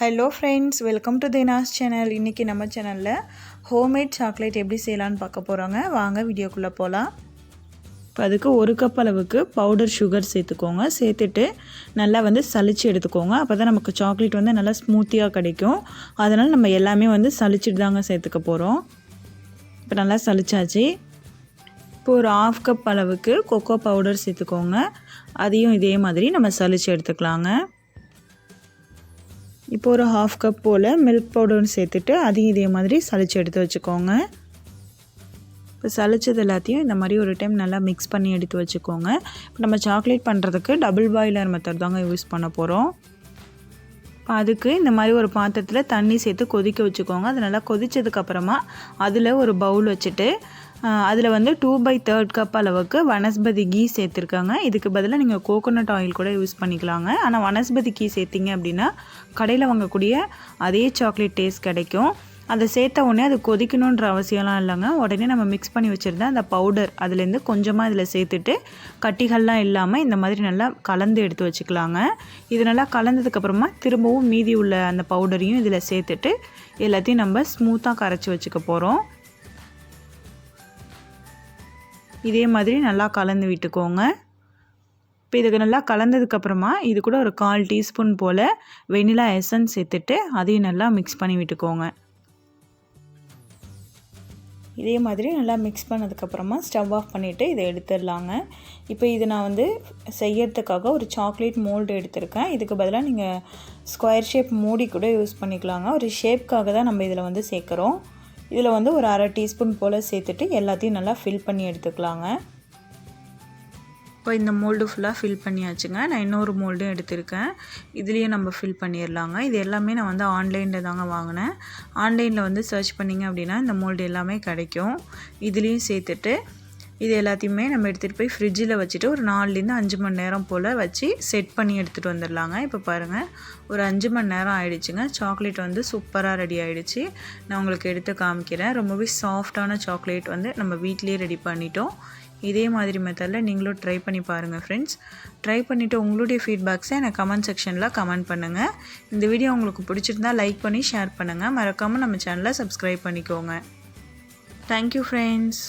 Hello friends, welcome to தேனாஸ் channel. இன்றைக்கி நம்ம சேனலில் ஹோம்மேட் சாக்லேட் எப்படி செய்யலான்னு பார்க்க போகிறோங்க. வாங்க வீடியோக்குள்ளே போகலாம். இப்போ அதுக்கு 1 கப் அளவுக்கு பவுடர் சுகர் சேர்த்துக்கோங்க. சேர்த்துட்டு நல்லா சலிச்சு எடுத்துக்கோங்க. அப்போ தான் நமக்கு சாக்லேட் நல்லா ஸ்மூத்தியாக கிடைக்கும். அதனால் நம்ம எல்லாமே சலிச்சுட்டு தாங்க சேர்த்துக்க போகிறோம். இப்போ நல்லா சலிச்சாச்சு. இப்போ ஒரு 1/2 கப் அளவுக்கு கொக்கோ பவுடர் சேர்த்துக்கோங்க. அதையும் இதே மாதிரி நம்ம சலிச்சு எடுத்துக்கலாங்க. இப்போ ஒரு 1/2 கப் போல் மில்க் பவுடர்னு சேர்த்துட்டு அதையும் இதே மாதிரி சலிச்சு எடுத்து வச்சுக்கோங்க. இப்போ சலிச்சது எல்லாத்தையும் இந்த மாதிரி ஒரு டைம் நல்லா மிக்ஸ் பண்ணி எடுத்து வச்சுக்கோங்க. இப்போ நம்ம சாக்லேட் பண்ணுறதுக்கு டபுள் பாய்லர் மெத்தட் தாங்க யூஸ் பண்ண போகிறோம். இப்போ அதுக்கு இந்த மாதிரி ஒரு பாத்திரத்தில் தண்ணி சேர்த்து கொதிக்க வச்சுக்கோங்க. அது நல்லா கொதித்ததுக்கப்புறமா அதில் ஒரு பவுல் வச்சுட்டு அதில் 2/3 கப் அளவுக்கு வனஸ்பதி கீ சேர்த்துருக்காங்க. இதுக்கு பதிலாக நீங்கள் கோகோனட் ஆயில் கூட யூஸ் பண்ணிக்கலாங்க. ஆனால் வனஸ்பதி கீ சேர்த்திங்க அப்படின்னா கடையில் வாங்கக்கூடிய அதே சாக்லேட் டேஸ்ட் கிடைக்கும். அதை சேர்த்த உடனே அது கொதிக்கணுன்ற அவசியம்லாம் இல்லைங்க. உடனே நம்ம மிக்ஸ் பண்ணி வச்சுருந்தா அந்த பவுடர் அதுலேருந்து கொஞ்சமாக இதில் சேர்த்துட்டு கட்டிகள்லாம் இல்லாமல் இந்த மாதிரி நல்லா கலந்து எடுத்து வச்சுக்கலாங்க. இது நல்லா கலந்ததுக்கப்புறமா திரும்பவும் மீதி உள்ள அந்த பவுடரையும் இதில் சேர்த்துட்டு எல்லாத்தையும் நம்ம ஸ்மூத்தாக கரைச்சி வச்சுக்க போகிறோம். இதே மாதிரி நல்லா கலந்து விட்டுக்கோங்க. இப்போ இதுக்கு நல்லா கலந்ததுக்கப்புறமா இது கூட ஒரு 1/4 டீஸ்பூன் போல் வெனிலா எசன்ஸ் சேர்த்துட்டு அதையும் நல்லா மிக்ஸ் பண்ணி விட்டுக்கோங்க. இதே மாதிரி நல்லா மிக்ஸ் பண்ணதுக்கப்புறமா ஸ்டவ் ஆஃப் பண்ணிவிட்டு இதை எடுத்துடலாங்க. இப்போ இது நான் செய்யறதுக்காக ஒரு சாக்லேட் மோல்டு எடுத்திருக்கேன். இதுக்கு பதிலாக நீங்கள் ஸ்கொயர் ஷேப் மூடி கூட யூஸ் பண்ணிக்கலாங்க. ஒரு ஷேப்காக தான் நம்ம இதில் சேர்க்குறோம். இதில் ஒரு 1/2 டீஸ்பூன் போல் சேர்த்துட்டு எல்லாத்தையும் நல்லா ஃபில் பண்ணி எடுத்துக்கலாங்க. இப்போ இந்த மோல்டு ஃபுல்லாக ஃபில் பண்ணியாச்சுங்க. நான் இன்னொரு மோல்டும் எடுத்திருக்கேன். இதுலேயே நம்ம ஃபில் பண்ணிடலாங்க. இது எல்லாமே நான் ஆன்லைனில் தாங்க வாங்கினேன். ஆன்லைனில் சர்ச் பண்ணிங்க அப்படின்னா இந்த மோல்டு எல்லாமே கிடைக்கும். இதுலேயும் சேர்த்துட்டு இது எல்லாத்தையுமே நம்ம எடுத்துகிட்டு போய் ஃப்ரிட்ஜில் வச்சுட்டு ஒரு 4லேருந்து 5 மணி நேரம் போல் வச்சு செட் பண்ணி எடுத்துகிட்டு வந்துடலாங்க. இப்போ பாருங்கள், ஒரு 5 மணி நேரம் ஆகிடுச்சுங்க. சாக்லேட் சூப்பராக ரெடி ஆகிடுச்சு. நான் உங்களுக்கு எடுத்து காமிக்கிறேன். ரொம்பவே சாஃப்டான சாக்லேட் நம்ம வீட்டிலேயே ரெடி பண்ணிட்டோம். இதே மாதிரி மெத்தடில் நீங்களும் ட்ரை பண்ணி பாருங்கள் ஃப்ரெண்ட்ஸ். ட்ரை பண்ணிவிட்டு உங்களுடைய ஃபீட்பேக்ஸை எனக்கு கமெண்ட் செக்ஷனில் கமெண்ட் பண்ணுங்கள். இந்த வீடியோ உங்களுக்கு பிடிச்சிருந்தா லைக் பண்ணி ஷேர் பண்ணுங்கள். மறக்காமல் நம்ம சேனலை சப்ஸ்கிரைப் பண்ணிக்கோங்க. Thank you friends.